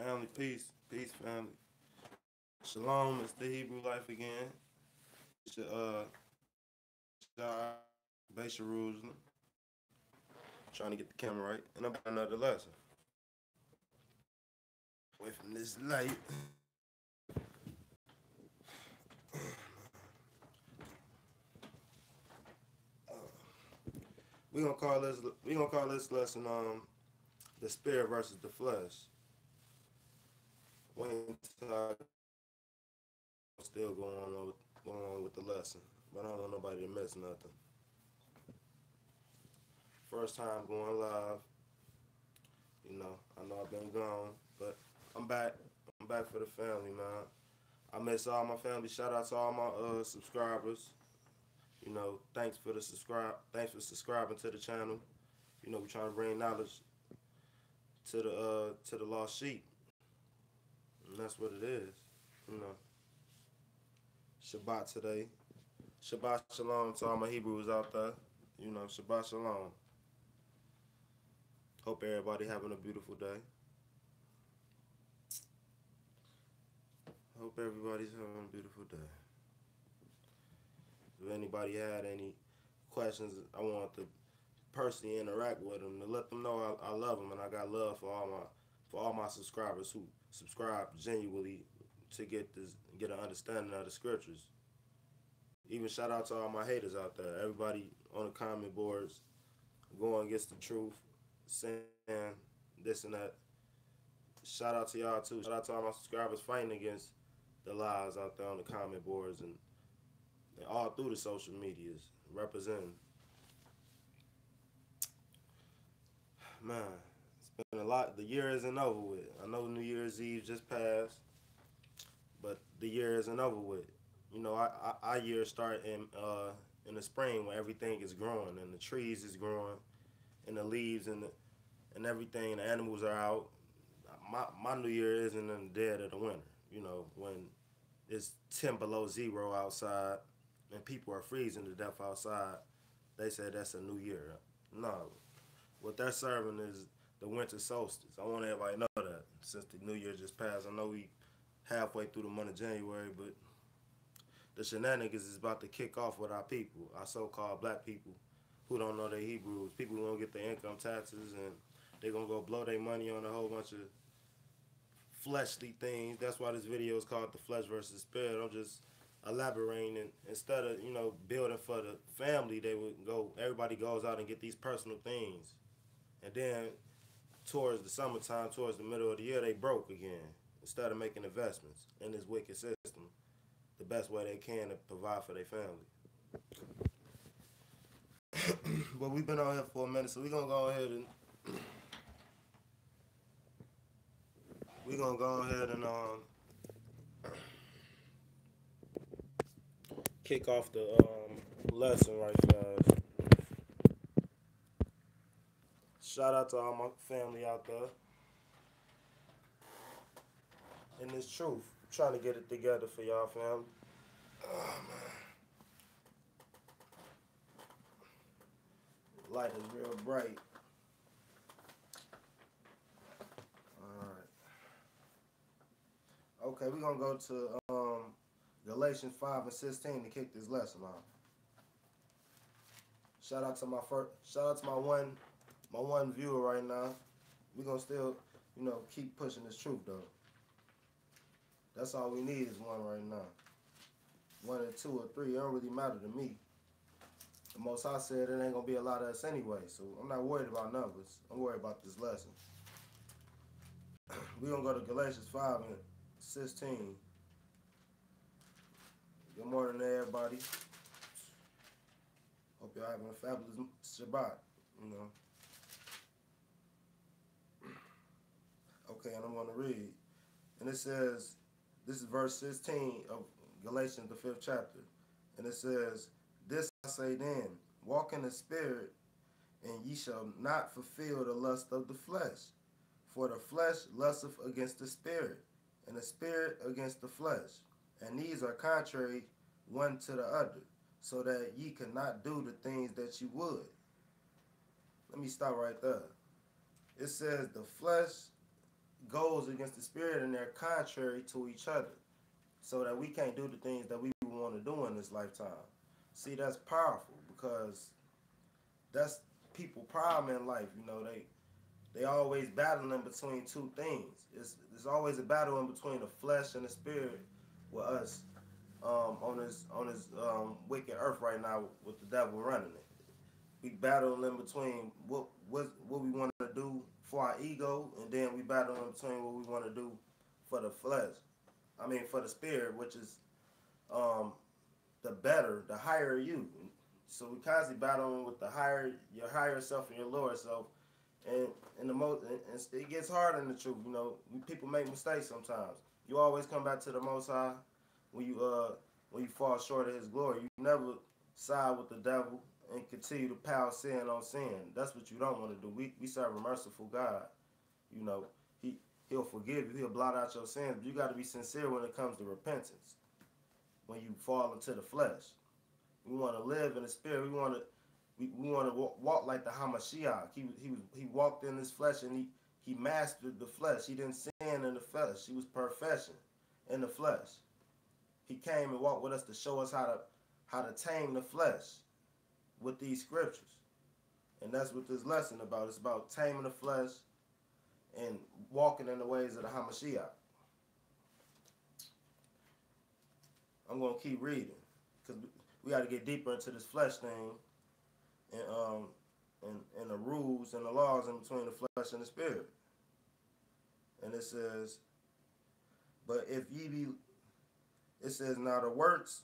Family, peace, peace, family. Shalom, it's the Hebrew life again. It's your, Shah, Base Jerusalem. Trying to get the camera right. And I'm about another lesson. Away from this light. We gonna call this lesson the spirit versus the flesh. Wayne still going on with the lesson. But I don't want nobody to miss nothing. First time going live. I know I've been gone, but I'm back. I'm back for the family, man. I miss all my family. Shout out to all my subscribers. Thanks for the subscribe. Thanks for subscribing to the channel. We're trying to bring knowledge to the lost sheep, and that's what it is. You know, Shabbat today. Shabbat shalom to all my Hebrews out there. Shabbat shalom. Hope everybody having a beautiful day. Hope everybody's having a beautiful day. If anybody had any questions, I want to personally interact with them to let them know I love them and I got love for all my subscribers who subscribe genuinely to get an understanding of the scriptures. Even shout out to all my haters out there. Everybody on the comment boards going against the truth, saying this and that. Shout out to y'all too. Shout out to all my subscribers fighting against the lies out there on the comment boards and all through the social medias representing. Man, it's been a lot. The year isn't over with. I know New Year's Eve just passed, but the year isn't over with. Our year start in the spring when everything is growing and the trees is growing and the leaves and everything. The animals are out. My New Year isn't in the dead of the winter. When it's 10 below zero outside and people are freezing to death outside. They say that's a new year. No, what they're serving is the winter solstice. I want everybody to know that since the New Year just passed. I know we halfway through the month of January, but the shenanigans is about to kick off with our people, our so-called black people who don't know their Hebrews. People who don't get their income taxes and they're going to go blow their money on a whole bunch of fleshly things. That's why this video is called The Flesh versus Spirit. I'm just elaborating, and instead of building for the family, everybody goes out and get these personal things, and then towards the summertime, towards the middle of the year, they broke again. Instead of making investments in this wicked system, the best way they can to provide for their family. But we've been on here for a minute, so we're gonna go ahead and kick off the lesson right fast. Shout out to all my family out there. And this truth, I'm trying to get it together for y'all, family. Oh, man. Light is real bright. Alright. Okay, we're going to go to Galatians 5 and 16 to kick this lesson off. Shout out to my one viewer right now. We're gonna still, keep pushing this truth though. That's all we need is one right now. 1 or 2 or 3, it don't really matter to me. The Most High said it ain't gonna be a lot of us anyway, so I'm not worried about numbers. I'm worried about this lesson. We're gonna go to Galatians 5 and 16. Good morning, everybody. Hope y'all having a fabulous Shabbat, Okay, and I'm going to read. And it says, this is verse 16 of Galatians, the 5th chapter. And it says, this I say then, walk in the Spirit, and ye shall not fulfill the lust of the flesh. For the flesh lusteth against the Spirit, and the Spirit against the flesh. And these are contrary one to the other, so that ye cannot do the things that you would. Let me stop right there. It says the flesh goes against the spirit and they're contrary to each other, so that we can't do the things that we want to do in this lifetime. See, that's powerful because that's people problem in life. You know, they always battling between two things. It's always a battle in between the flesh and the spirit with us on this wicked earth right now with the devil running it. We battle in between what we want to do for our ego, and then we battle in between what we want to do for the flesh. I mean, for the spirit, which is um, the better, the higher you. So we constantly battling with your higher self and your lower self, and it gets hard in the truth. You know, people make mistakes sometimes. You always come back to the Most High when you fall short of His glory. You never side with the devil and continue to pile sin on sin. That's what you don't want to do. We serve a merciful God. You know, He'll forgive you. He'll blot out your sins. But you got to be sincere when it comes to repentance. When you fall into the flesh, we want to live in the spirit. We want to walk like the Hamashiach. He walked in His flesh, and he mastered the flesh. He didn't sin in the flesh. He was perfection in the flesh. He came and walked with us to show us how to tame the flesh with these scriptures. And that's what this lesson about. It's about taming the flesh and walking in the ways of the Hamashiach. I'm going to keep reading because we got to get deeper into this flesh thing and the rules and the laws in between the flesh and the spirit. And it says, but if ye be, it says, now the works,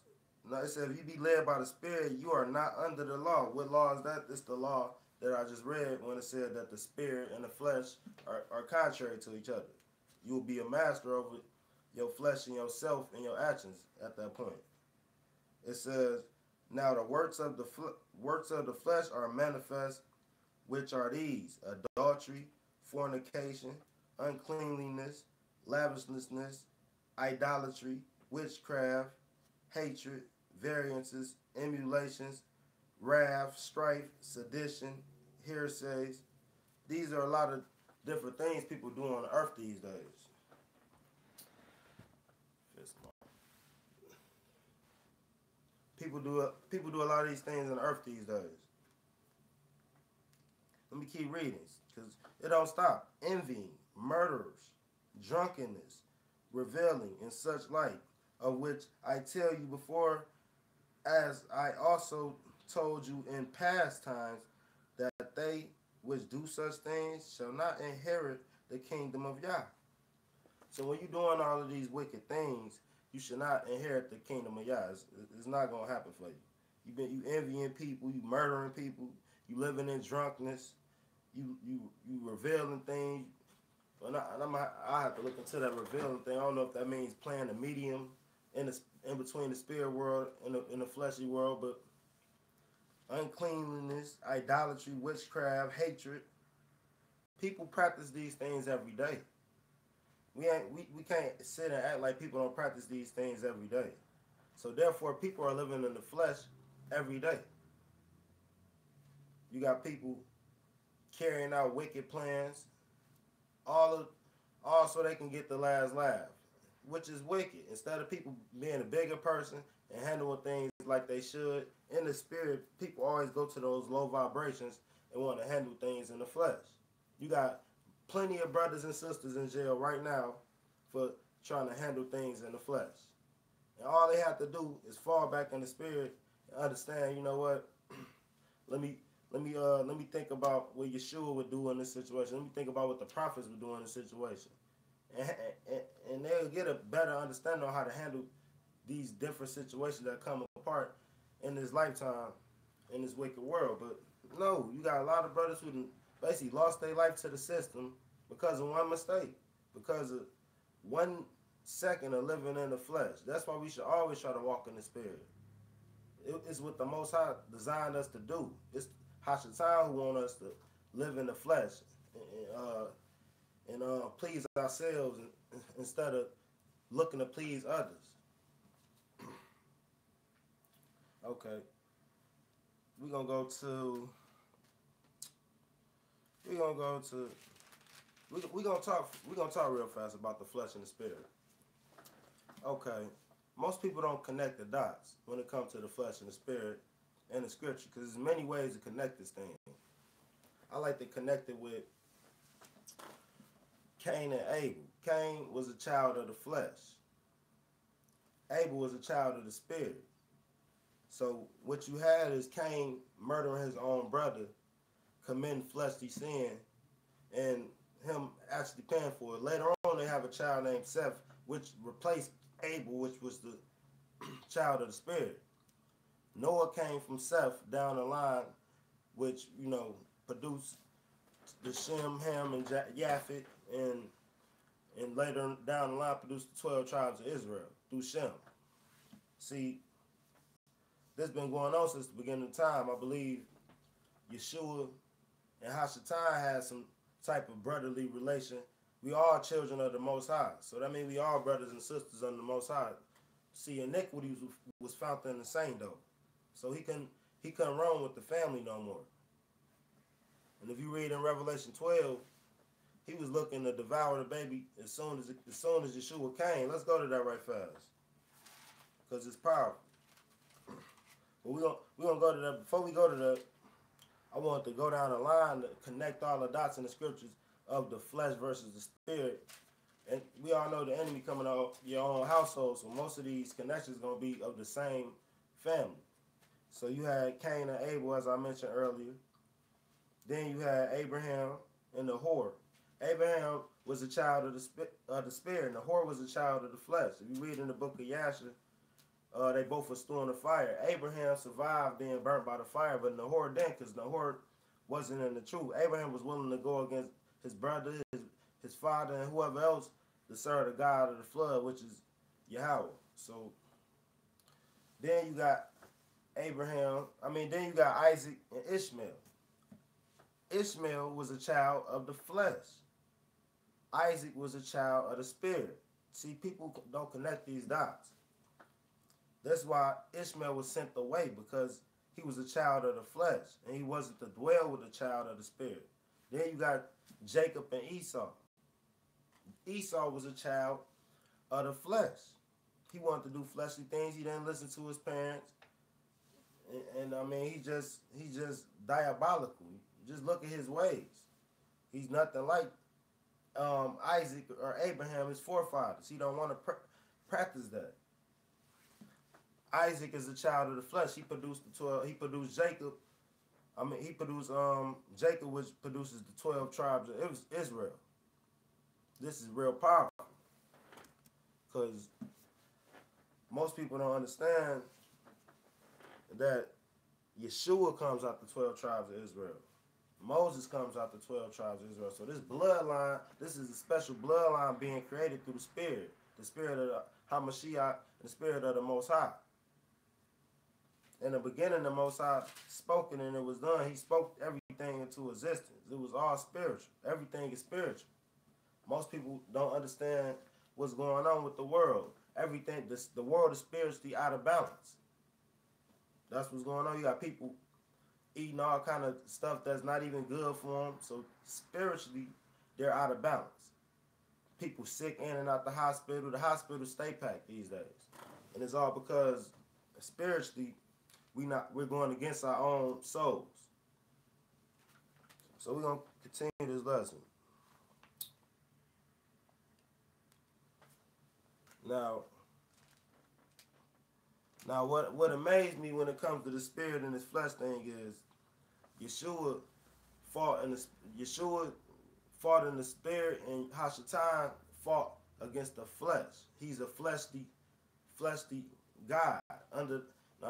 now it says, if you be led by the Spirit, you are not under the law. What law is that? It's the law that I just read when it said that the spirit and the flesh are contrary to each other. You will be a master over your flesh and yourself and your actions at that point. It says, now the works of the flesh are manifest, which are these: adultery, fornication, uncleanliness, lasciviousness, idolatry, witchcraft, hatred, variances, emulations, wrath, strife, sedition, heresies. These are a lot of different things people do on the earth these days. People do a lot of these things on the earth these days. Let me keep reading because it don't stop. Envying, murderers, drunkenness, reveling, and such like, of which I tell you before, as I also told you in past times, that they which do such things shall not inherit the kingdom of Yah. So when you're doing all of these wicked things, you should not inherit the kingdom of Yah. It's not going to happen for you. You envying people, you murdering people, you living in drunkenness, you revealing things. And I have to look into that revealing thing. I don't know if that means playing a medium in between the spirit world and the fleshy world, but uncleanliness, idolatry, witchcraft, hatred. People practice these things every day. We can't sit and act like people don't practice these things every day. So therefore, people are living in the flesh every day. You got people carrying out wicked plans, all so they can get the last laugh, which is wicked. Instead of people being a bigger person and handling things like they should, in the spirit, people always go to those low vibrations and want to handle things in the flesh. You got plenty of brothers and sisters in jail right now for trying to handle things in the flesh. And all they have to do is fall back in the spirit and understand, you know what, let me think about what Yeshua would do in this situation. Let me think about what the prophets would do in this situation. And they'll get a better understanding on how to handle these different situations that come apart in this lifetime, in this wicked world. But no, you got a lot of brothers who basically lost their life to the system because of one mistake, because of 1 second of living in the flesh. That's why we should always try to walk in the spirit. It's what the Most High designed us to do. It's Hashatan who want us to live in the flesh and please ourselves instead of looking to please others. Okay, we're gonna go to we gonna talk real fast about the flesh and the spirit. Okay, most people don't connect the dots when it comes to the flesh and the spirit and the scripture because there's many ways to connect this thing. I like to connect it with Cain and Abel. Cain was a child of the flesh. Abel was a child of the spirit. So what you had is Cain murdering his own brother, committing fleshly sin, and him actually paying for it. Later on, they have a child named Seth, which replaced Abel, which was the child of the spirit. Noah came from Seth down the line, which, produced the Shem, Ham, and Japheth, and later down the line produced the 12 tribes of Israel through Shem. See, this has been going on since the beginning of time. I believe Yeshua and Hashatan had some type of brotherly relation. We all children of the Most High. So that means we all brothers and sisters under the Most High. See, iniquity was found in the same though. So he couldn't roam with the family no more. And if you read in Revelation 12, he was looking to devour the baby as soon as Yeshua came. Let's go to that right fast, because it's powerful. But we're gonna go to that. Before we go to that, I want to go down the line to connect all the dots in the scriptures of the flesh versus the spirit. And we all know the enemy coming out your own household, so most of these connections gonna be of the same family. So you had Cain and Abel, as I mentioned earlier. Then you had Abraham and the whore. Abraham was a child of the spirit, and the whore was a child of the flesh. If you read in the book of Yasher, they both were storing the fire. Abraham survived being burnt by the fire, but Nahor didn't, because Nahor wasn't in the truth. Abraham was willing to go against his brother, his father, and whoever else to serve the God of the flood, which is Yahweh. So then you got then you got Isaac and Ishmael. Ishmael was a child of the flesh. Isaac was a child of the spirit. See, people don't connect these dots. That's why Ishmael was sent away, because he was a child of the flesh, and he wasn't to dwell with a child of the spirit. Then you got Jacob and Esau. Esau was a child of the flesh. He wanted to do fleshly things. He didn't listen to his parents. And he just diabolical. Just look at his ways. He's nothing like Isaac or Abraham, his forefathers. He don't want to practice that. Isaac is a child of the flesh. He produced the 12. He produced Jacob. He produced Jacob, which produces the 12 tribes of Israel. This is real powerful, because most people don't understand that Yeshua comes out the 12 tribes of Israel. Moses comes out the 12 tribes of Israel. So this bloodline, this is a special bloodline being created through the Spirit of the HaMashiach, and the Spirit of the Most High. In the beginning, the Most High spoke it and it was done. He spoke everything into existence. It was all spiritual. Everything is spiritual. Most people don't understand what's going on with the world. Everything, the world is spiritually out of balance. That's what's going on. You got people eating all kind of stuff that's not even good for them. So spiritually, they're out of balance. People sick in and out the hospital. The hospital stay packed these days. And it's all because spiritually, we're going against our own souls. So we're going to continue this lesson. Now what amazed me when it comes to the spirit and this flesh thing is Yeshua fought in the spirit, and Hashatan fought against the flesh. He's a fleshly God.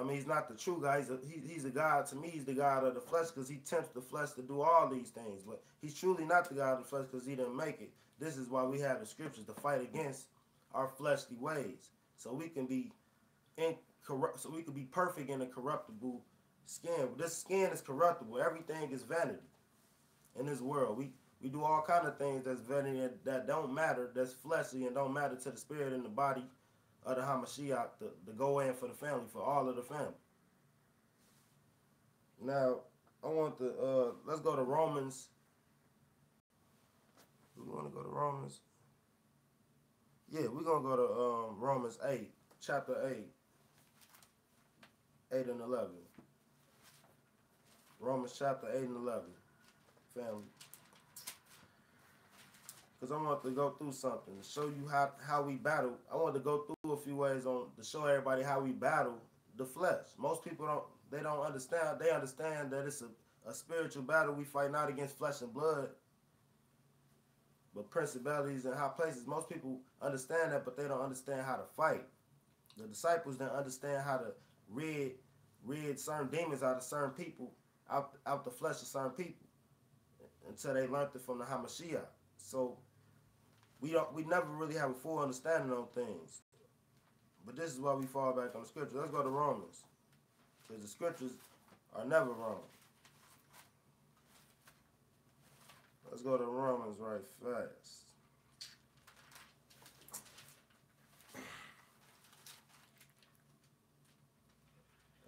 He's not the true God. He's a God. To me, he's the God of the flesh, because he tempts the flesh to do all these things. But he's truly not the God of the flesh, because he didn't make it. This is why we have the scriptures to fight against our fleshly ways, so we can be perfect in a corruptible skin. This skin is corruptible. Everything is vanity in this world. We do all kind of things that's vanity, that don't matter, that's fleshly, and don't matter to the spirit and the body of the HaMashiach, to go in for the family, for all of the family. Now, I want to, let's go to Romans We want to go to Romans. Yeah, we're going to go to Romans 8, chapter 8, 8 and 11. Romans chapter 8 and 11, family. Because I want to go through something to show you how we battle. I want to go through a few ways to show everybody how we battle the flesh. Most people don't understand. They understand that it's a spiritual battle. We fight not against flesh and blood, but principalities and high places. Most people understand that, but they don't understand how to fight. The disciples didn't understand how to rid certain demons out of certain people, out the flesh of certain people, until they learned it from the Hamashiach. So we never really have a full understanding on things. But this is why we fall back on the scriptures. Let's go to Romans, because the scriptures are never wrong. Let's go to Romans right fast.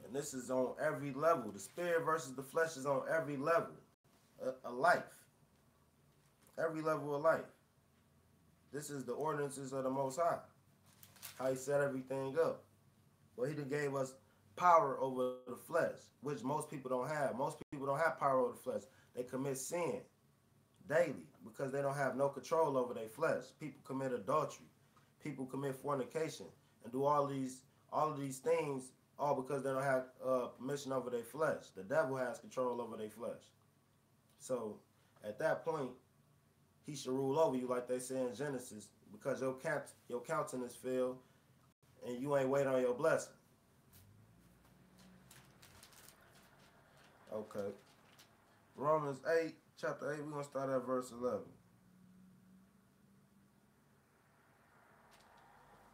And this is on every level. The spirit versus the flesh is on every level of life. Every level of life. This is the ordinances of the Most High. How he set everything up. Well, he done gave us power over the flesh, which most people don't have. Most people don't have power over the flesh. They commit sin daily because they don't have no control over their flesh. People commit adultery. People commit fornication and do all of these things all because they don't have permission over their flesh. The devil has control over their flesh. So at that point, he should rule over you, like they say in Genesis, because your countenance failed and you ain't wait on your blessing. Okay. Romans 8, chapter 8, we're going to start at verse 11.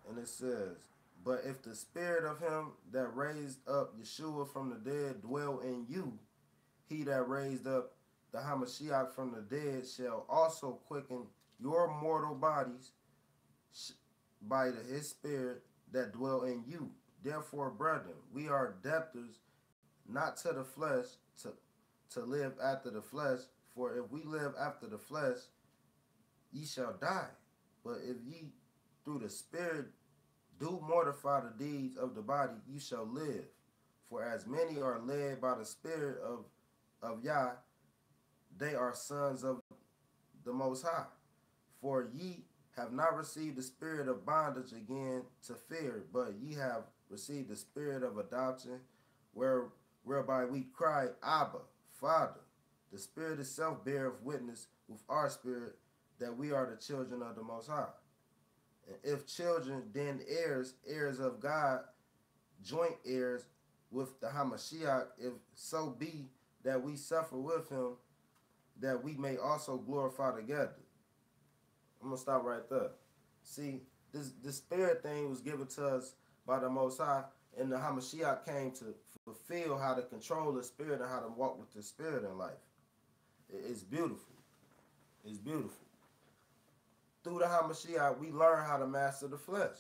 And it says, but if the spirit of him that raised up Yeshua from the dead dwell in you, he that raised up the Hamashiach from the dead shall also quicken your mortal bodies by his spirit that dwell in you. Therefore, brethren, we are debtors not to the flesh to live after the flesh. For if we live after the flesh, ye shall die. But if ye through the spirit do mortify the deeds of the body, you shall live. For as many are led by the spirit of Yah, they are sons of the Most High. For ye have not received the spirit of bondage again to fear, but ye have received the spirit of adoption, whereby we cry, Abba, Father. The Spirit itself beareth witness with our spirit that we are the children of the Most High. And if children, then heirs, heirs of God, joint heirs with the Hamashiach, if so be that we suffer with him, that we may also glorify together. I'm going to stop right there. See, this spirit thing was given to us by the Most High, and the Hamashiach came to fulfill how to control the spirit and how to walk with the spirit in life. It's beautiful. It's beautiful. Through the Hamashiach, we learn how to master the flesh.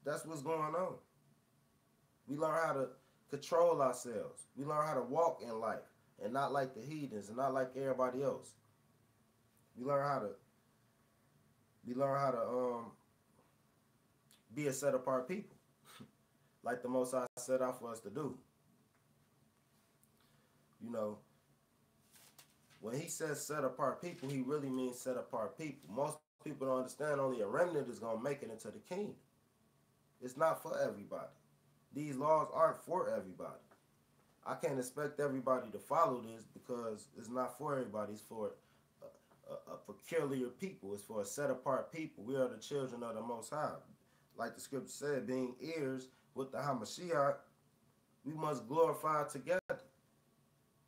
That's what's going on. We learn how to control ourselves. We learn how to walk in life and not like the heathens and not like everybody else. We learn how to be a set apart people, like the Most High set out for us to do. You know, when he says set apart people, he really means set apart people. Most people don't understand only a remnant is going to make it into the kingdom. It's not for everybody. These laws aren't for everybody. I can't expect everybody to follow this because it's not for everybody. It's for a peculiar people. It's for a set apart people. We are the children of the Most High. Like the scripture said, being heirs with the Hamashiach, we must glorify together.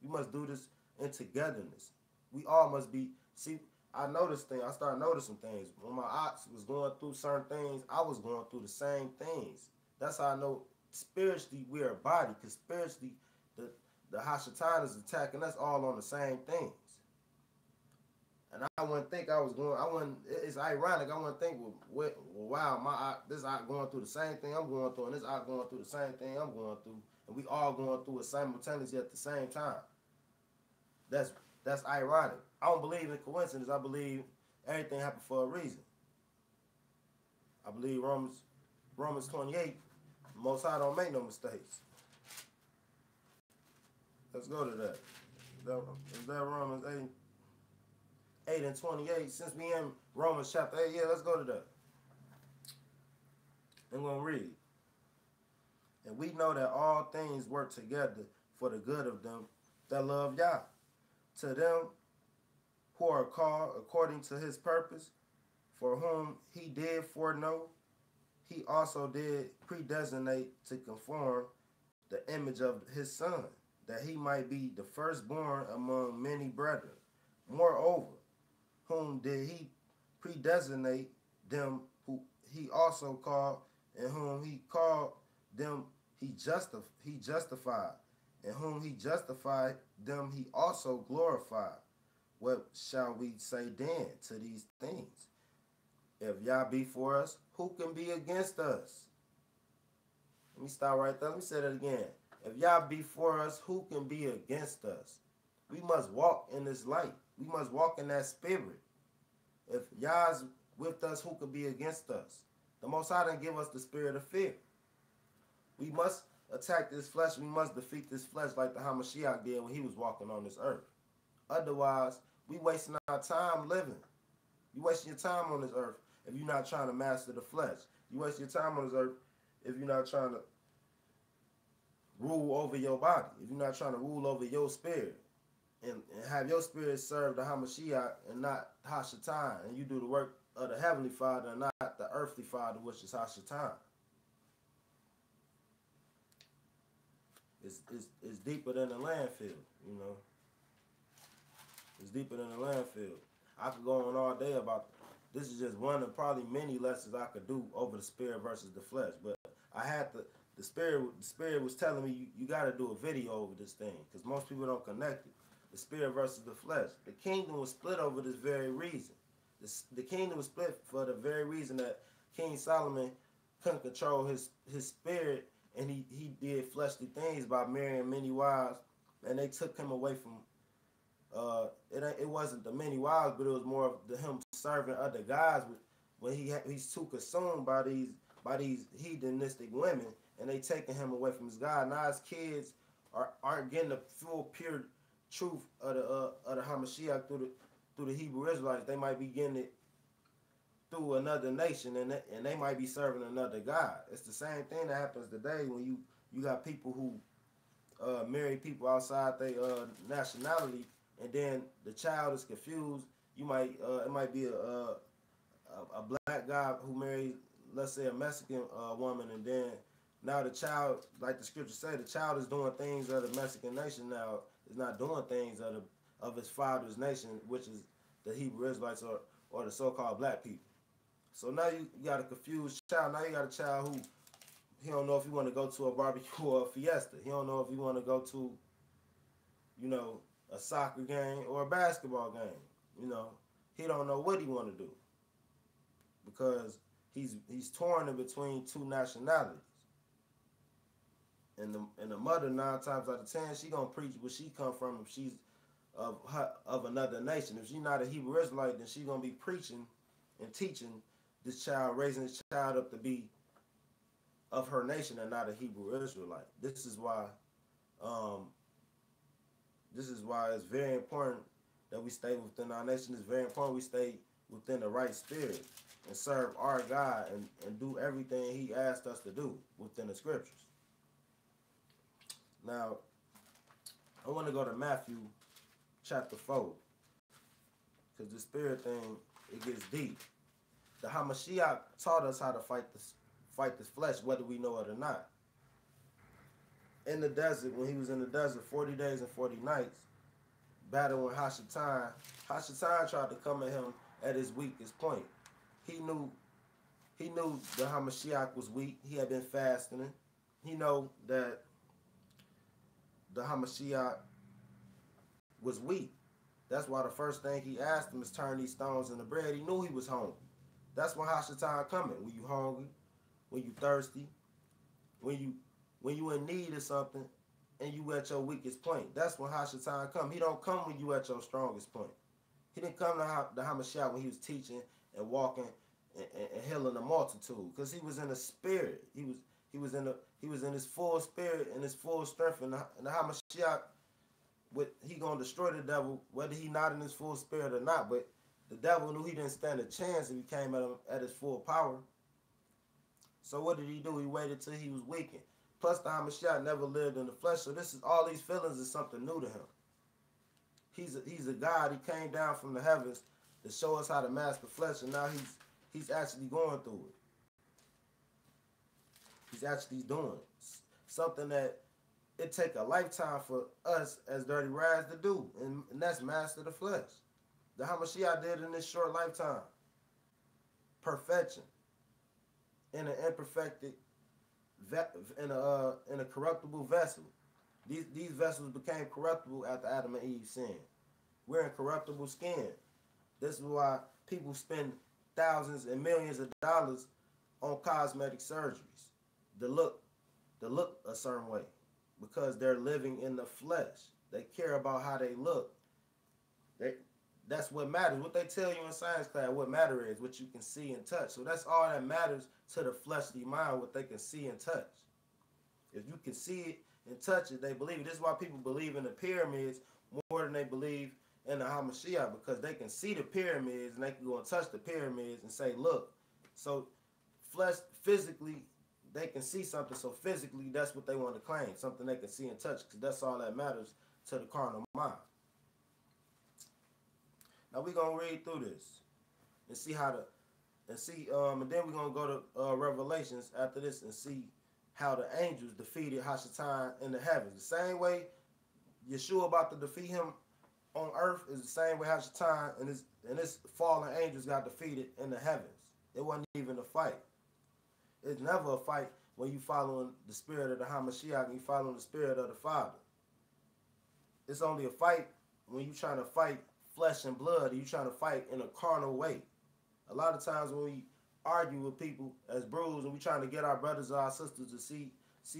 We must do this in togetherness. We all must be. See, I noticed things. I started noticing things. When my ox was going through certain things, I was going through the same things. That's how I know spiritually we are a body, because spiritually the Hashatan is attacking us all on the same things. And I wouldn't think I was going. It's ironic. I wouldn't think, well, wow, this ox going through the same thing I'm going through, and this ox going through the same thing I'm going through, and we all going through it simultaneously at the same time. That's ironic. I don't believe in coincidence. I believe Everything happened for a reason. I believe Romans 28, the Most High don't make no mistakes. Let's go to that. Is that Romans 8 and 28? Since we in Romans chapter 8, yeah, let's go to that. I'm going to read. And we know that all things work together for the good of them that love Yah, to them who are called according to his purpose, for whom he did foreknow, he also did predestinate to conform the image of his Son, that he might be the firstborn among many brethren. Moreover, whom did he predestinate, them who he also called, and whom he called, them he justified, and whom he justified, them he also glorified. What shall we say then to these things? If Yah be for us, who can be against us? Let me stop right there. Let me say that again. If Yah be for us, who can be against us? We must walk in this light. We must walk in that spirit. If Yah's with us, who can be against us? The Most High didn't give us the spirit of fear. We must attack this flesh. We must defeat this flesh like the Hamashiach did when he was walking on this earth. Otherwise, we wasting our time living. You wasting your time on this earth if you're not trying to master the flesh. You waste your time on this earth if you're not trying to rule over your body, if you're not trying to rule over your spirit, and have your spirit serve the Hamashiach and not Hashatan, and you do the work of the Heavenly Father and not the earthly Father, which is Hashatan. It's deeper than the landfill, you know. It's deeper than the landfill. I could go on all day about this. Is just one of probably many lessons I could do over the spirit versus the flesh. But I had to. The spirit was telling me you got to do a video over this thing because most people don't connect it. The spirit versus the flesh. The kingdom was split over this very reason. The kingdom was split for the very reason that King Solomon couldn't control his spirit, and he did fleshly things by marrying many wives, and they took him away from. It wasn't the many wives, but it was more of him serving other guys when he's too consumed by these hedonistic women, and they taking him away from his God. Now his kids aren't getting the full pure truth of the Hamashiach through the Hebrew Israelites. They might be getting it through another nation, and they might be serving another God. It's the same thing that happens today when you got people who marry people outside their nationality, and then the child is confused. You might it might be a black guy who marries, let's say, a Mexican woman, and then now the child, like the scripture say, the child is doing things of the Mexican nation now. Is not doing things of his father's nation, which is the Hebrew Israelites or the so-called black people. So now you got a confused child. Now you got a child who he don't know if he want to go to a barbecue or a fiesta. He don't know if he want to go to, you know, a soccer game or a basketball game. You know, he don't know what he want to do because he's torn in between two nationalities. And the mother 9 times out of 10 she gonna preach where she come from if she's of another nation. If she's not a Hebrew Israelite, then she gonna be preaching and teaching this child, raising this child up to be of her nation and not a Hebrew Israelite. This is why it's very important that we stay within our nation. It's very important we stay within the right spirit and serve our God and do everything he asked us to do within the scriptures. Now, I want to go to Matthew chapter 4 because the spirit thing, it gets deep. The Hamashiach taught us how to fight this flesh, whether we know it or not. In the desert, when he was in the desert 40 days and 40 nights, battling Hashatan, Hashatan tried to come at him at his weakest point. He knew the Hamashiach was weak. He had been fasting. He know that the Hamashiach was weak. That's why the first thing he asked him is turn these stones into bread. He knew he was hungry. That's when Hashatan coming. When you hungry, when you thirsty, when you in need of something, and you at your weakest point. That's when Hashatan come. He don't come when you at your strongest point. He didn't come to the Hamashiach when he was teaching and walking and healing the multitude, because he was in the spirit. He was in his full spirit and his full strength. And the Hamashiach, he gonna destroy the devil, whether he not in his full spirit or not. But the devil knew he didn't stand a chance if he came at him at his full power. So what did he do? He waited till he was weakened. Plus, the Hamashiach never lived in the flesh, so this is all these feelings is something new to him. He's a God. He came down from the heavens to show us how to master flesh, and now he's actually going through it. He's actually doing it. Something that it take a lifetime for us as dirty rags to do, and that's master the flesh. The Hamashiach did in this short lifetime. Perfection in an imperfected, in a corruptible vessel. These vessels became corruptible after Adam and Eve sinned. We're in corruptible skin. This is why people spend thousands and millions of dollars on cosmetic surgeries to look a certain way, because they're living in the flesh. They care about how they look. That's what matters. What they tell you in science class, what matter is what you can see and touch. So that's all that matters to the fleshly mind, what they can see and touch. If you can see it and touch it, they believe it. This is why people believe in the pyramids more than they believe in the Hamashiach, because they can see the pyramids and they can go and touch the pyramids and say, look. So physically, they can see something. So physically, that's what they want to claim, something they can see and touch, because that's all that matters to the carnal mind. Now we're gonna read through this and see and then we're gonna go to Revelations after this and see how the angels defeated Hashatan in the heavens. The same way Yeshua about to defeat him on earth is the same way Hashatan and his fallen angels got defeated in the heavens. It wasn't even a fight. It's never a fight when you following the spirit of the Hamashiach and you following the spirit of the Father. It's only a fight when you trying to fight flesh and blood, or you trying to fight in a carnal way. A lot of times when we argue with people as bros and we trying to get our brothers or our sisters to see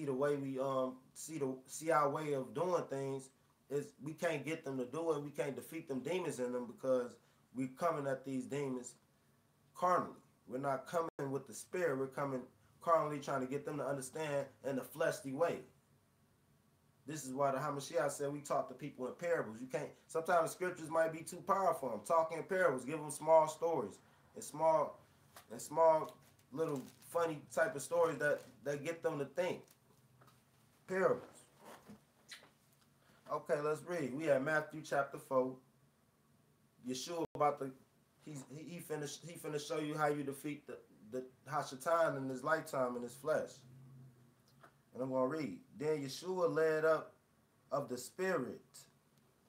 the way we see our way of doing things, is we can't get them to do it. We can't defeat them demons in them because we're coming at these demons carnally. We're not coming with the spirit. We're coming carnally, trying to get them to understand in the fleshly way. This is why the Hamashiach said we talk to people in parables. You can't. Sometimes the scriptures might be too powerful. I'm talking in parables. Give them small stories and small little funny type of stories that get them to think. Parables. Okay, let's read. We have Matthew chapter 4. Yeshua he finna show you how you defeat the Hashatan in his lifetime in his flesh. And I'm going to read. Then Yeshua led up of the Spirit.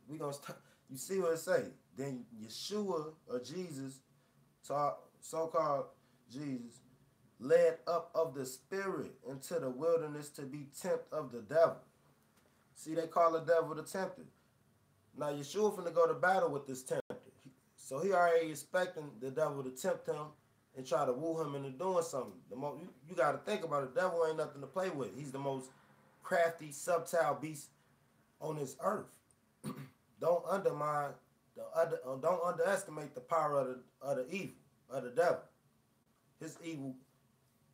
We're going to start. You see what it say? Then Yeshua, or Jesus, so-called Jesus, led up of the Spirit into the wilderness to be tempted of the devil. See, they call the devil the tempter. Now Yeshua finna go to battle with this tempter. So he already expecting the devil to tempt him and try to woo him into doing something. You got to think about it. The devil ain't nothing to play with. He's the most crafty, subtle beast on this earth. Don't underestimate the power of the evil, of the devil. His evil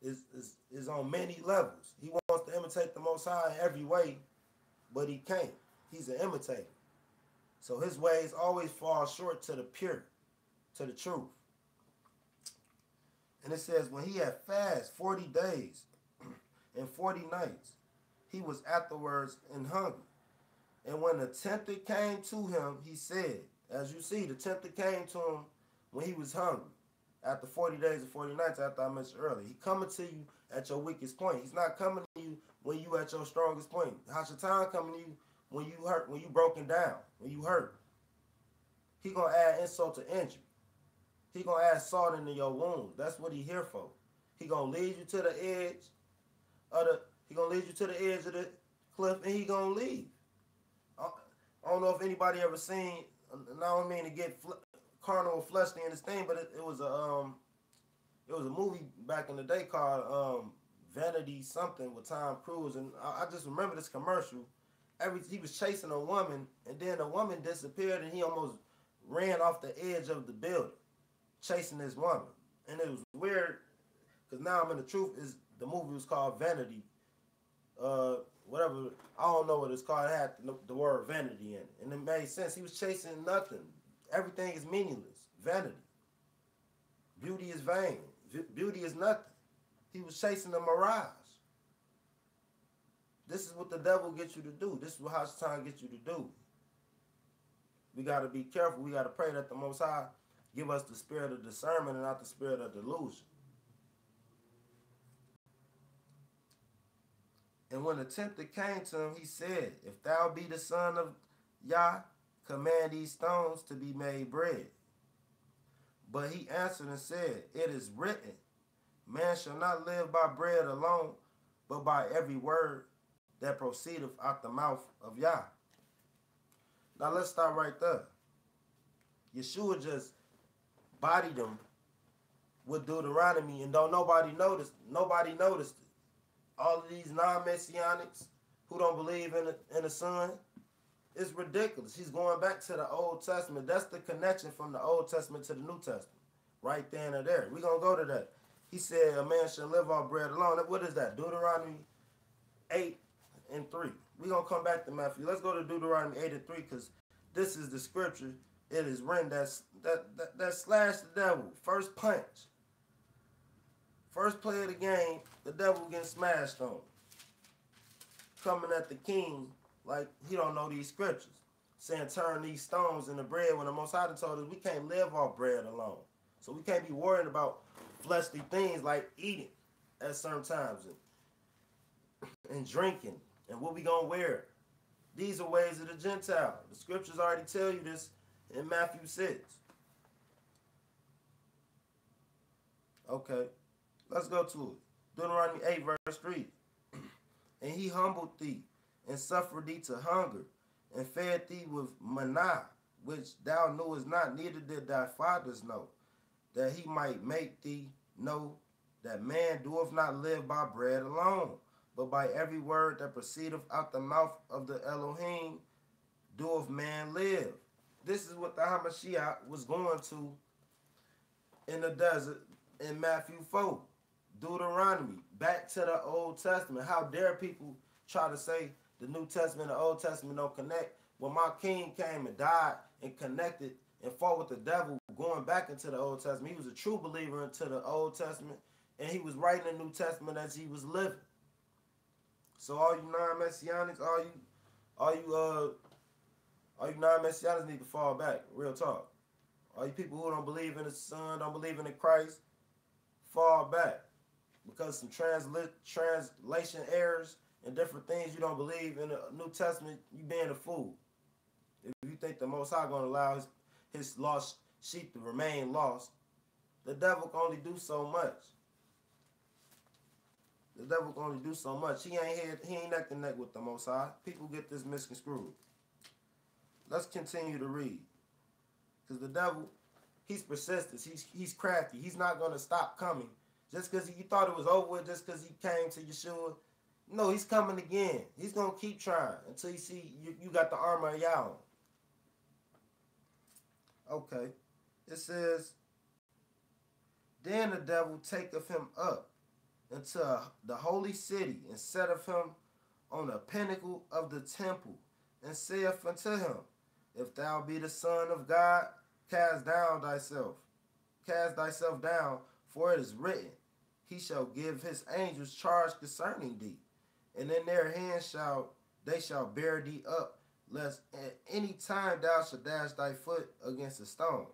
is on many levels. He wants to imitate the Most High in every way, but he can't. He's an imitator. So his ways always fall short to the pure, to the truth. And it says, when he had fasted 40 days and 40 nights, he was afterwards in hunger. And when the tempter came to him, he said, as you see, the tempter came to him when he was hungry. After 40 days and 40 nights, after I mentioned earlier. He coming to you at your weakest point. He's not coming to you when you at your strongest point. Hashatan coming to you when you hurt, when you broken down, when you hurt. He going to add insult to injury. He going to add salt into your wounds. That's what he here for. He going to lead you to the edge of the cliff, and he going to leave. I don't know if anybody ever seen, and I don't mean to get carnal or fleshly in this thing, but it was a movie back in the day called Vanity something with Tom Cruise, and I just remember this commercial. He was chasing a woman, and then the woman disappeared, and he almost ran off the edge of the building, chasing this woman. And it was weird, because Now I'm in the Truth is the movie was called Vanity. Whatever, I don't know what it's called. It had the word vanity in it. And it made sense. He was chasing nothing. Everything is meaningless. Vanity. Beauty is vain. Beauty is nothing. He was chasing a mirage. This is what the devil gets you to do. This is what Hasatan gets you to do. We got to be careful. We got to pray that the Most High give us the spirit of discernment and not the spirit of delusion. And when the tempter came to him, he said, if thou be the son of Yah, command these stones to be made bread. But he answered and said, it is written, man shall not live by bread alone, but by every word that proceedeth out the mouth of Yah. Now let's start right there. Yeshua just bodied them with Deuteronomy, and nobody noticed it. All of these non-messianics who don't believe in the Son, it's ridiculous. He's going back to the Old Testament. That's the connection from the Old Testament to the New Testament. Right then and there. We're going to go to that. He said, a man shall live off bread alone. What is that? Deuteronomy 8 and 3. We're going to come back to Matthew. Let's go to Deuteronomy 8 and 3, because this is the scripture. It is written that slashed the devil. First punch. First play of the game, the devil getting smashed on. Coming at the king like he don't know these scriptures. Saying turn these stones into bread when the Most High told us we can't live off bread alone. So we can't be worried about fleshly things like eating at certain times and drinking and what we gonna wear. These are ways of the Gentile. The scriptures already tell you this in Matthew 6. Okay. Let's go to it. Deuteronomy 8, verse 3. And he humbled thee, and suffered thee to hunger, and fed thee with manna, which thou knewest not, neither did thy fathers know, that he might make thee know that man doeth not live by bread alone, but by every word that proceedeth out the mouth of the Elohim doeth man live. This is what the Hamashiach was going to in the desert in Matthew 4. Deuteronomy, back to the Old Testament. How dare people try to say the New Testament and the Old Testament don't connect when my king came and died and connected and fought with the devil going back into the Old Testament. He was a true believer into the Old Testament, and he was writing the New Testament as he was living. So all you non-messianics, all you non-messianics need to fall back. Real talk. All you people who don't believe in the Son, don't believe in the Christ, fall back. Because some translation errors and different things you don't believe in the New Testament, you being a fool. If you think the Most High going to allow his lost sheep to remain lost, the devil can only do so much. The devil can only do so much. He ain't neck to neck with the Most High. People get this misconstrued. Let's continue to read. Because the devil, he's persistent. He's crafty. He's not going to stop coming. Just because you thought it was over with, just because he came to Yeshua. No, he's coming again. He's going to keep trying until you see you got the armor of Yah on. Okay. It says, then the devil taketh him up into the holy city and setteth him on a pinnacle of the temple and saith unto him, if thou be the Son of God, cast thyself down, for it is written, he shall give his angels charge concerning thee, and in their hands they shall bear thee up, lest at any time thou shalt dash thy foot against a stone.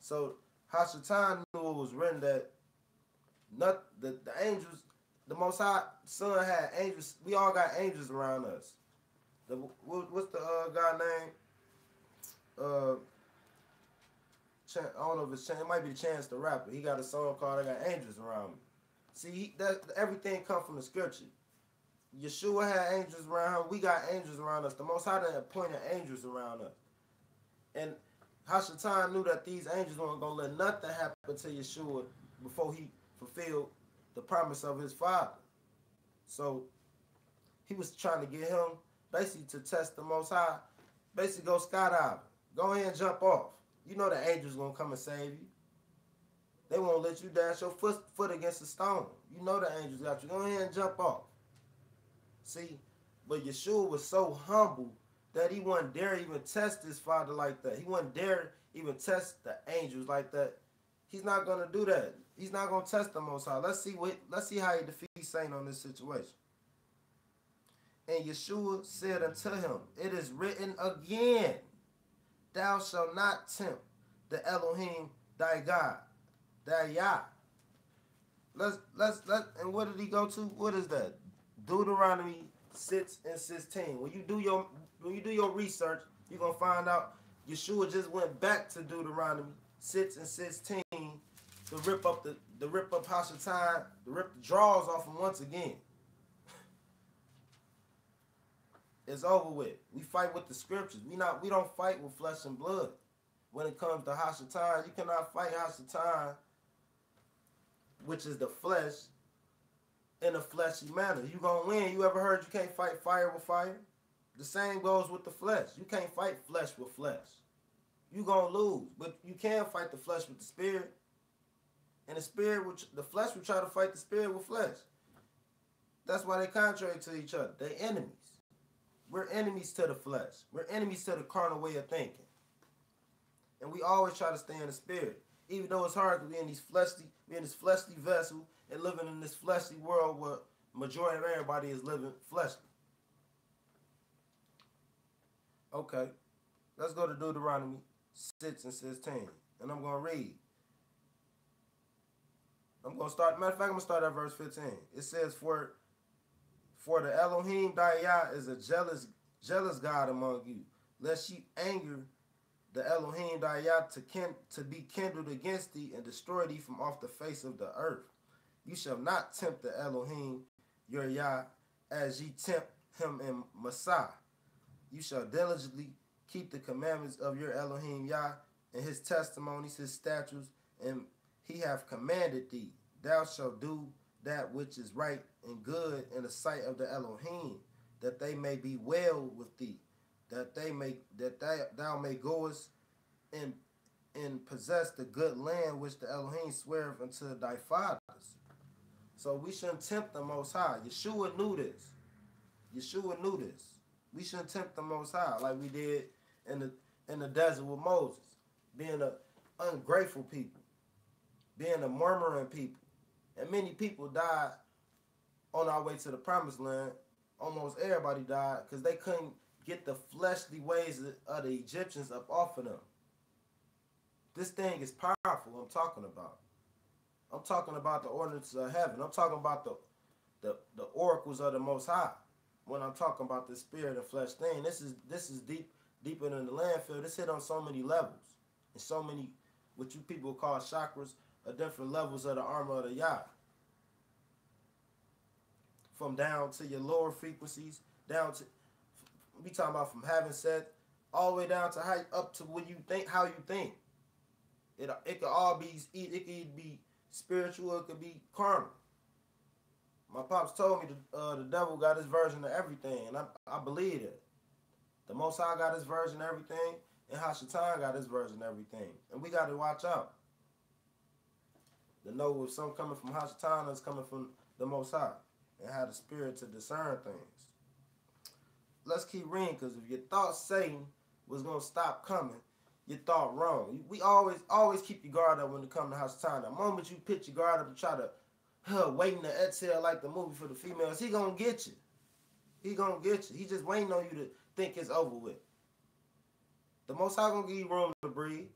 So Hashatan knew it was written that the angels, the Most High Son had angels. We all got angels around us. What's the guy name? I don't know if it's Chance. It might be Chance the Rapper. He got a song called "I Got Angels Around Me." See, everything comes from the scripture. Yeshua had angels around him. We got angels around us. The Most High done appointed angels around us. And Hashatan knew that these angels weren't going to let nothing happen to Yeshua before he fulfilled the promise of his Father. So he was trying to get him basically to test the Most High. Basically go skydiving. Go ahead and jump off. You know the angels gonna come and save you. They won't let you dash your foot against a stone. You know the angels got you. Go ahead and jump off. See, but Yeshua was so humble that he wouldn't dare even test his father like that. He wouldn't dare even test the angels like that. He's not gonna do that. He's not gonna test the Most High. Let's see how he defeats Satan on this situation. And Yeshua said unto him, it is written again, thou shalt not tempt the Elohim thy God, thy Yah. And what did he go to? What is that? Deuteronomy 6 and 16. When you do your research, you're gonna find out Yeshua just went back to Deuteronomy 6 and 16 to rip up Hashatan, to rip the drawers off him once again. It's over with. We fight with the scriptures. We don't fight with flesh and blood. When it comes to Hashatan, you cannot fight Hashatan, which is the flesh, in a fleshy manner. You gonna win. You ever heard you can't fight fire with fire? The same goes with the flesh. You can't fight flesh with flesh. You gonna lose. But you can fight the flesh with the spirit. And the flesh will try to fight the spirit with flesh. That's why they're contrary to each other. They're enemies. We're enemies to the flesh. We're enemies to the carnal way of thinking. And we always try to stay in the spirit. Even though it's hard because we're in this fleshly vessel and living in this fleshly world where majority of everybody is living fleshly. Okay. Let's go to Deuteronomy 6 and 16. And I'm going to read. Matter of fact, I'm going to start at verse 15. It says, For the Elohim thy Yah is a jealous God among you, lest ye anger the Elohim thy Yah to be kindled against thee and destroy thee from off the face of the earth. You shall not tempt the Elohim your Yah as ye tempt him in Massah. You shall diligently keep the commandments of your Elohim Yah and his testimonies, his statutes, and he hath commanded thee. Thou shalt do that which is right and good in the sight of the Elohim, that they may be well with thee, that thou may goest and possess the good land which the Elohim sweareth unto thy fathers. So we shouldn't tempt the Most High. Yeshua knew this. We shouldn't tempt the Most High like we did in the desert with Moses, being an ungrateful people, being a murmuring people. And many people died on our way to the promised land. Almost everybody died because they couldn't get the fleshly ways of the Egyptians up off of them. This thing is powerful. I'm talking about the ordinances of heaven. I'm talking about the oracles of the Most High. When I'm talking about the spirit and flesh thing, this is deeper than the landfill. This hit on so many levels and so many what you people call chakras, are different levels of the armor of the Yah. From down to your lower frequencies, down to, we talking about from having set, all the way down to up to what you think, how you think. It could all be, it could either be spiritual, it could be carnal. My pops told me the devil got his version of everything, and I believe it. The Most High got his version of everything, and Hashatan got his version of everything. And we got to watch out to know if something coming from Hashatan is coming from the Most High, and have the spirit to discern things. Let's keep reading, because if you thought Satan was going to stop coming, you thought wrong. We always keep your guard up when it comes to Hashatan. The moment you pitch your guard up and try to waiting to exhale like the movie for the females, he going to get you. He going to get you. He just waiting on you to think it's over with. The Most High going to give you room to breathe,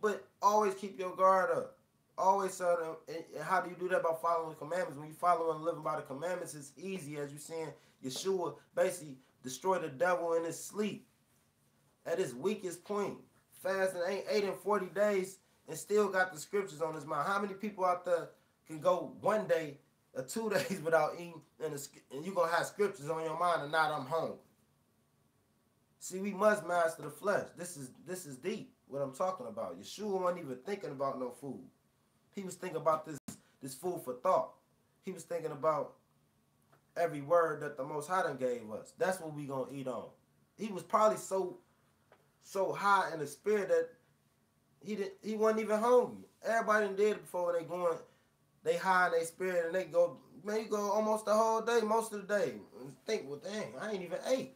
but always keep your guard up. Always tell them, and how do you do that? By following the commandments. When you follow and living by the commandments, it's easy, as you're seeing Yeshua basically destroy the devil in his sleep at his weakest point. Fasting 8 and 40 days and still got the scriptures on his mind. How many people out there can go 1 day or 2 days without eating and you're going to have scriptures on your mind and not I'm hungry? See, we must master the flesh. This is deep, what I'm talking about. Yeshua wasn't even thinking about no food. He was thinking about this food for thought. He was thinking about every word that the Most High done gave us. That's what we going to eat on. He was probably so high in the spirit that He wasn't even hungry. Everybody done did it before. They high in their spirit and they go, man, you go almost the whole day, most of the day. And think, well, dang, I ain't even ate.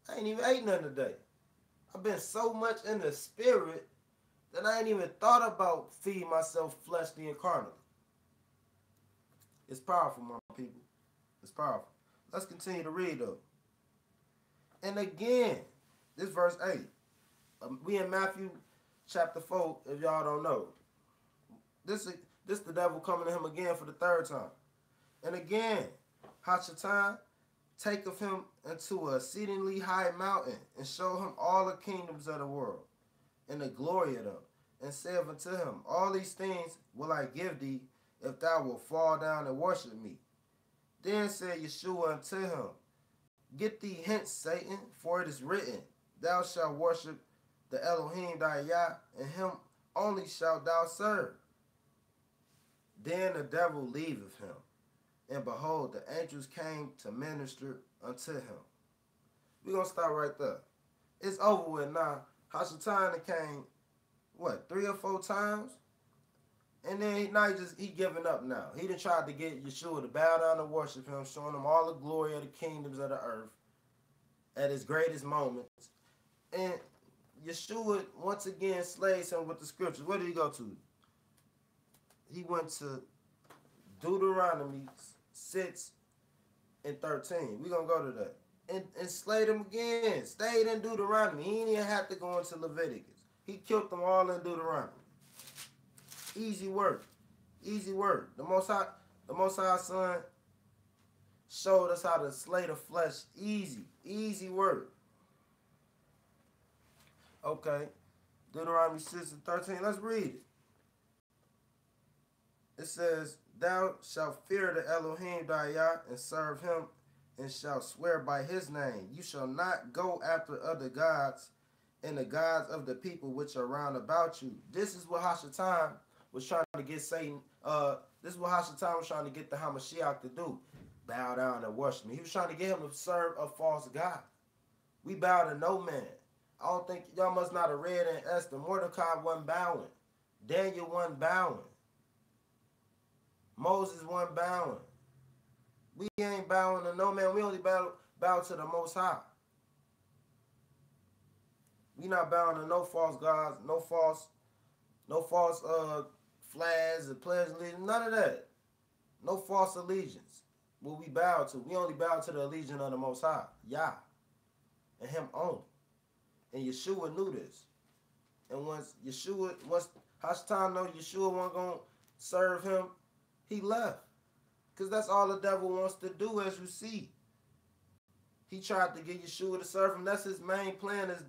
I ain't even ate nothing today. I've been so much in the spirit that I ain't even thought about feeding myself fleshly and carnally. It's powerful, my people. It's powerful. Let's continue to read, though. And again, this verse 8. We in Matthew chapter 4, if y'all don't know. This the devil coming to him again for the third time. And again, Hashatan taketh him into a exceedingly high mountain, and show him all the kingdoms of the world, and the glory of them, and saith unto him, all these things will I give thee, if thou wilt fall down and worship me. Then said Yeshua unto him, get thee hence, Satan, for it is written, thou shalt worship the Elohim thy Yah, and him only shalt thou serve. Then the devil leaveth him, and behold, the angels came to minister unto him. We're going to stop right there. It's over with now. Hashatan came, 3 or 4 times? And then now he giving up now. He done tried to get Yeshua to bow down and worship him, showing him all the glory of the kingdoms of the earth at his greatest moments. And Yeshua once again slays him with the scriptures. Where did he go to? He went to Deuteronomy 6 and 13. We're going to go to that. And slayed him again. Stayed in Deuteronomy. He didn't even have to go into Leviticus. He killed them all in Deuteronomy. Easy work. Easy work. The Most High Son showed us how to slay the flesh. Easy. Easy work. Okay. Deuteronomy 6 and 13. Let's read it. It says, thou shalt fear the Elohim thy Yah, and serve him, and shalt swear by his name. You shall not go after other gods, and the gods of the people which are round about you. This is what Hashatan was trying to get Satan. This is what Hashatan was trying to get the Hamashiach to do. Bow down and worship me. He was trying to get him to serve a false god. We bow to no man. I don't think y'all must not have read in Esther. Mordecai wasn't bowing. Daniel wasn't bowing. Moses wasn't bowing. We ain't bowing to no man. We only bow to the Most High. We not bowing to no false gods, no false flags and pledge allegiance, none of that. No false allegiance. What we bow to, we only bow to the allegiance of the Most High, Yah, and him only. And Yeshua knew this. And once Hashatan know Yeshua wasn't going to serve him, he left. Because that's all the devil wants to do, as you see. He tried to get Yeshua to serve him. That's his main plan, is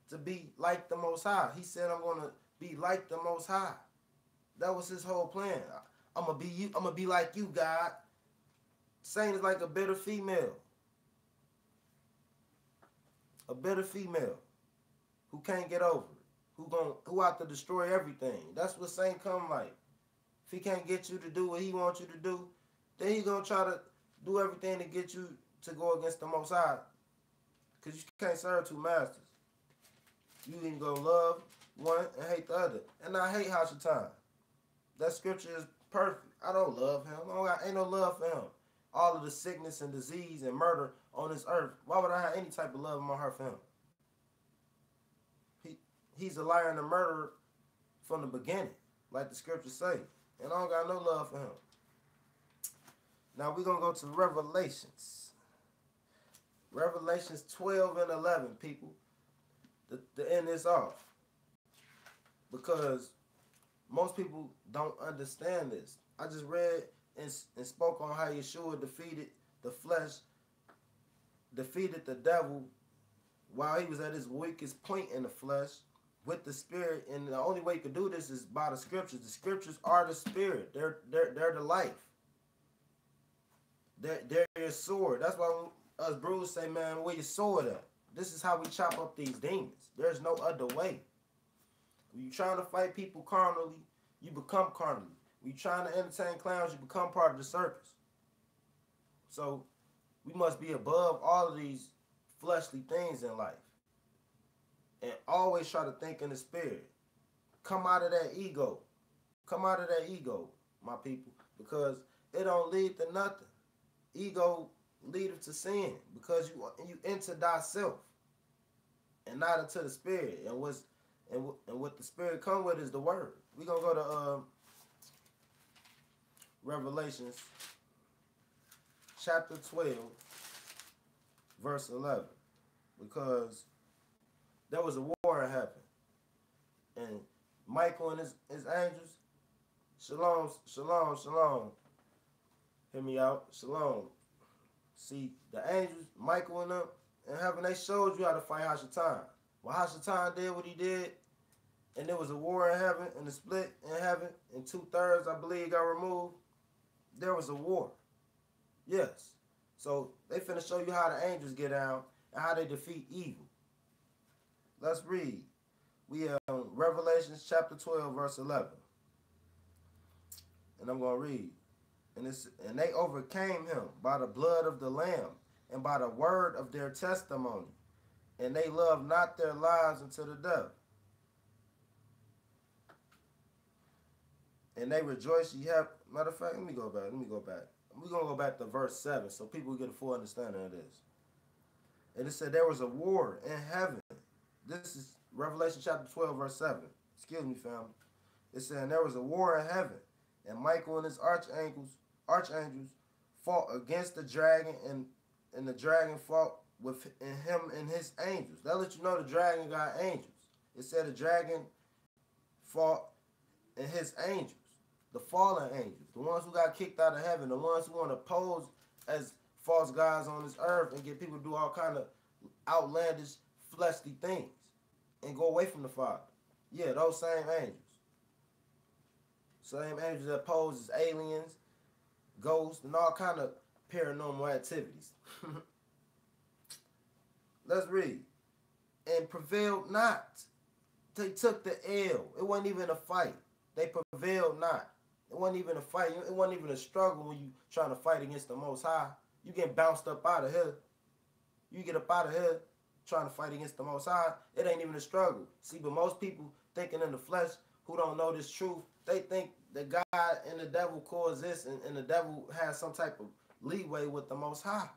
to be like the Most High. He said, I'm going to be like the Most High. That was his whole plan. I'm going to be you. I'm going to be like you, God. Satan is like a bitter female. A bitter female who can't get over it. Who out to destroy everything. That's what Satan come like. If he can't get you to do what he wants you to do, then he going to try to do everything to get you to go against the Most High. Because you can't serve 2 masters. You can go love one and hate the other. And I hate Hashatan. That scripture is perfect. I don't love him. Ain't no love for him. All of the sickness and disease and murder on this earth. Why would I have any type of love in my heart for him? He's a liar and a murderer from the beginning, like the scriptures say. And I don't got no love for him. Now we're going to go to Revelations. Revelations 12 and 11, people. To end this off. Because most people don't understand this. I just read and spoke on how Yeshua defeated the flesh, defeated the devil while he was at his weakest point in the flesh with the spirit. And the only way you can do this is by the scriptures. The scriptures are the spirit. They're the life. They're your sword. That's why us Bruce say, man, where your sword at? This is how we chop up these demons. There's no other way. When you're trying to fight people carnally, you become carnally. When you're trying to entertain clowns, you become part of the circus. So we must be above all of these fleshly things in life. And always try to think in the spirit. Come out of that ego. Come out of that ego, my people, because it don't lead to nothing. Ego leadeth to sin because you enter thyself and not into the spirit. And what the spirit come with is the word. We're gonna go to Revelations chapter 12, verse 11, because there was a war in heaven, and Michael and his angels, shalom, shalom, shalom. Hear me out, shalom. See, the angels, Michael and them in heaven, they showed you how to fight Hashatan. Well, Hashatan did what he did, and there was a war in heaven, and a split in heaven, and 2/3, I believe, got removed. There was a war. Yes. So they finna show you how the angels get down and how they defeat evil. Let's read. We have Revelation chapter 12, verse 11. And I'm going to read. And they overcame him by the blood of the Lamb and by the word of their testimony. And they loved not their lives unto the death. And they rejoice ye have. Matter of fact, let me go back. We're going to go back to verse 7 so people get a full understanding of this. And it said there was a war in heaven. This is Revelation chapter 12, verse 7. Excuse me, family. It said there was a war in heaven, and Michael and his archangels fought against the dragon, and the dragon fought with him and his angels. That lets you know the dragon got angels. It said the dragon fought and his angels, the fallen angels, the ones who got kicked out of heaven, the ones who want to pose as false gods on this earth and get people to do all kind of outlandish, fleshly things and go away from the Father. Yeah, those same angels. Same angels that pose as aliens, ghosts, and all kind of paranormal activities. Let's read. And prevailed not. They took the L. It wasn't even a fight. They prevailed not. It wasn't even a fight. It wasn't even a struggle when you trying to fight against the Most High. You get bounced up out of here. You get up out of here trying to fight against the Most High. It ain't even a struggle. See, but most people thinking in the flesh who don't know this truth, they think that God and the devil coexist and the devil has some type of leeway with the Most High.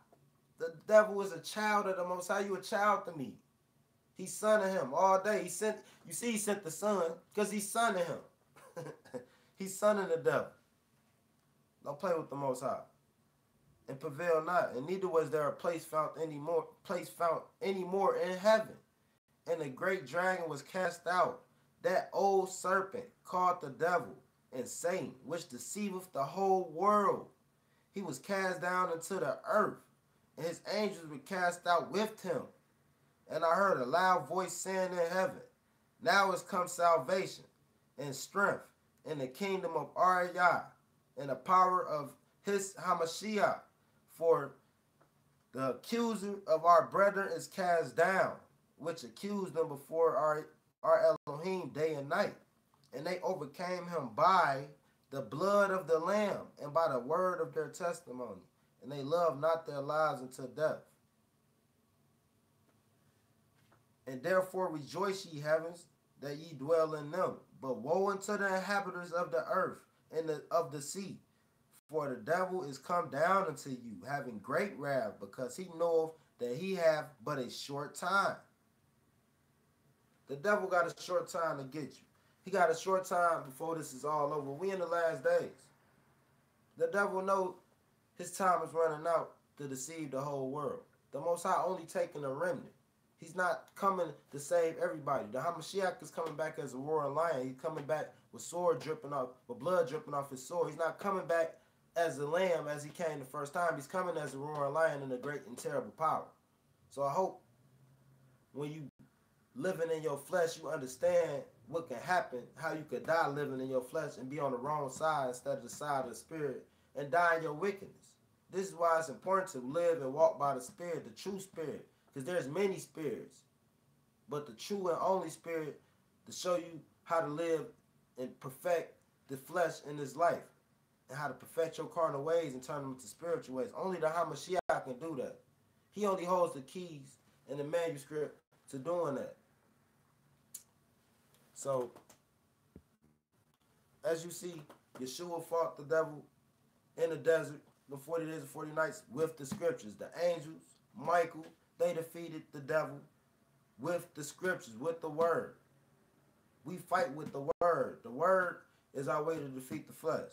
The devil is a child of the Most High. You a child to me. He's son of him all day. He sent the son because he's son of him. He's son of the devil. Don't play with the Most High. And prevail not, and neither was there a place found any more in heaven. And the great dragon was cast out, that old serpent called the devil and Satan, which deceiveth the whole world. He was cast down into the earth, and his angels were cast out with him. And I heard a loud voice saying in heaven, now is come salvation and strength in the kingdom of our Yah and the power of his Hamashiach. For the accuser of our brethren is cast down, which accused them before our Elohim day and night. And they overcame him by the blood of the Lamb and by the word of their testimony. And they loved not their lives unto death. And therefore rejoice, ye heavens, that ye dwell in them. But woe unto the inhabitants of the earth and of the sea. For the devil is come down unto you, having great wrath, because he knoweth that he hath but a short time. The devil got a short time to get you. He got a short time before this is all over. We in the last days. The devil knows his time is running out to deceive the whole world. The Most High only taking a remnant. He's not coming to save everybody. The Hamashiach is coming back as a roaring lion. He's coming back with sword dripping off, with blood dripping off his sword. He's not coming back as a lamb as he came the first time. He's coming as a roaring lion in a great and terrible power. So I hope when you living in your flesh, you understand what can happen, how you could die living in your flesh and be on the wrong side instead of the side of the spirit and die in your wickedness. This is why it's important to live and walk by the spirit, the true spirit, because there's many spirits. But the true and only spirit to show you how to live and perfect the flesh in this life. And how to perfect your carnal ways and turn them into spiritual ways. Only the Hamashiach can do that. He only holds the keys and the manuscript to doing that. So, as you see, Yeshua fought the devil in the desert, the 40 days and 40 nights with the scriptures. The angels, Michael, they defeated the devil with the scriptures, with the word. We fight with the word. The word is our way to defeat the flesh.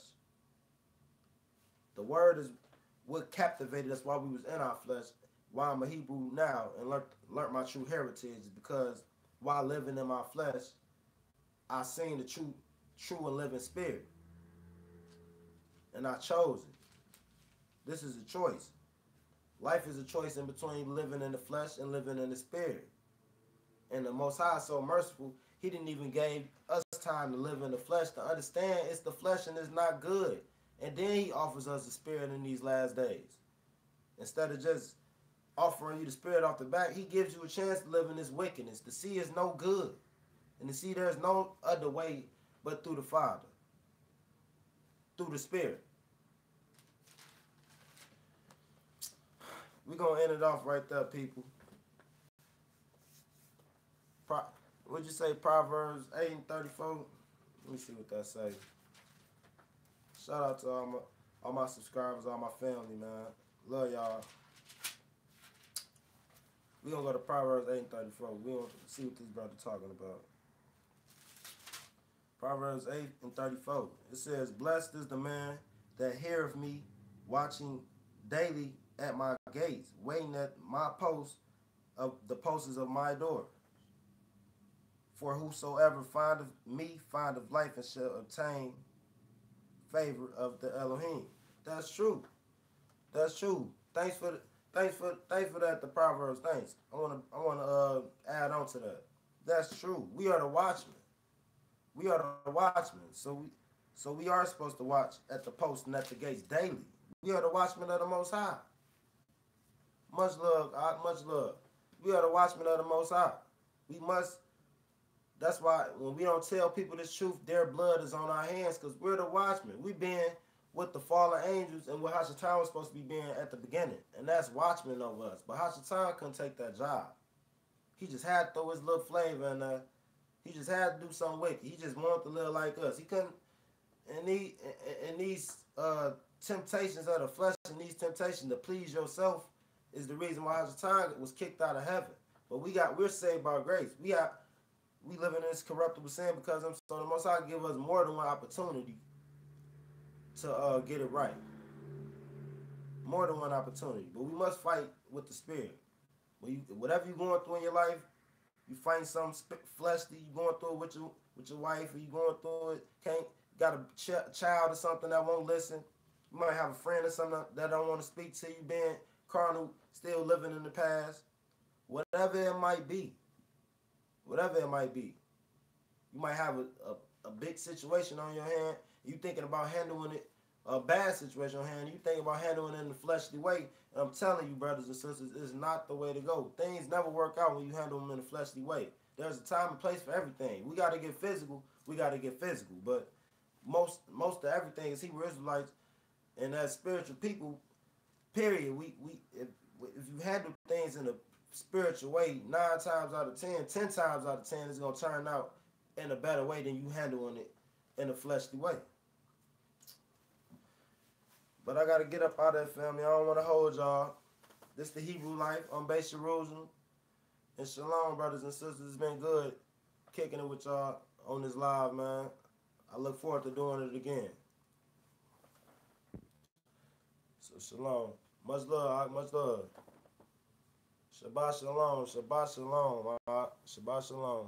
The word is what captivated us while we was in our flesh. Why I'm a Hebrew now and learned my true heritage is because while living in my flesh, I seen the true and living spirit. And I chose it. This is a choice. Life is a choice in between living in the flesh and living in the spirit. And the Most High is so merciful, he didn't even give us time to live in the flesh to understand it's the flesh and it's not good. And then he offers us the spirit in these last days. Instead of just offering you the spirit off the bat, he gives you a chance to live in this wickedness, to see it's no good. And to see there's no other way but through the Father, through the Spirit. We're going to end it off right there, people. What'd you say, Proverbs 8 and 34? Let me see what that says. Shout out to all my subscribers, all my family, man. Love y'all. We're going to go to Proverbs 8 and 34. We're going to see what this brother talking about. Proverbs 8 and 34. It says, blessed is the man that heareth me, watching daily at my gates, waiting at my post of the posts of my door. For whosoever findeth me findeth life and shall obtain favor of the Elohim. That's true. That's true. Thanks for that. The Proverbs. Thanks. I wanna add on to that. That's true. We are the watchmen. We are the watchmen. So we are supposed to watch at the post and at the gates daily. We are the watchmen of the Most High. Much love. Much love. We are the watchmen of the Most High. We must. That's why when we don't tell people this truth, their blood is on our hands because we're the watchmen. We've been with the fallen angels and what Hashatan was supposed to be being at the beginning. And that's watchmen over us. But Hashatan couldn't take that job. He just had to throw his little flavor in there. He just had to do something wicked. He just wanted to live like us. He couldn't. And these temptations of the flesh and these temptations to please yourself is the reason why Hashatan was kicked out of heaven. But we're saved by grace. We live in this corruptible sin because so the Most High give us more than one opportunity to get it right. More than one opportunity. But we must fight with the spirit. Whatever you're going through in your life, you find something fleshly, you going through it with your wife, or you going through it, got a child or something that won't listen. You might have a friend or something that don't want to speak to you, being carnal, still living in the past. Whatever it might be. Whatever it might be. You might have a big situation on your hand. You thinking about handling it, a bad situation on hand. You thinking about handling it in the fleshly way. And I'm telling you, brothers and sisters, it's not the way to go. Things never work out when you handle them in a fleshly way. There's a time and place for everything. We got to get physical. We got to get physical. But most of everything is Hebrew Israelites and as spiritual people, period. If you handle things in a spiritual way, 9 times out of 10, 10 times out of 10, it's going to turn out in a better way than you handling it in a fleshly way. But I got to get up out of that, family. I don't want to hold y'all. This the Hebrew life. I'm Base Jerusalem. And shalom, brothers and sisters. It's been good kicking it with y'all on this live, man. I look forward to doing it again. So shalom. Much love. Much love. Shabbat shalom. Shabbat shalom. Shabbat shalom.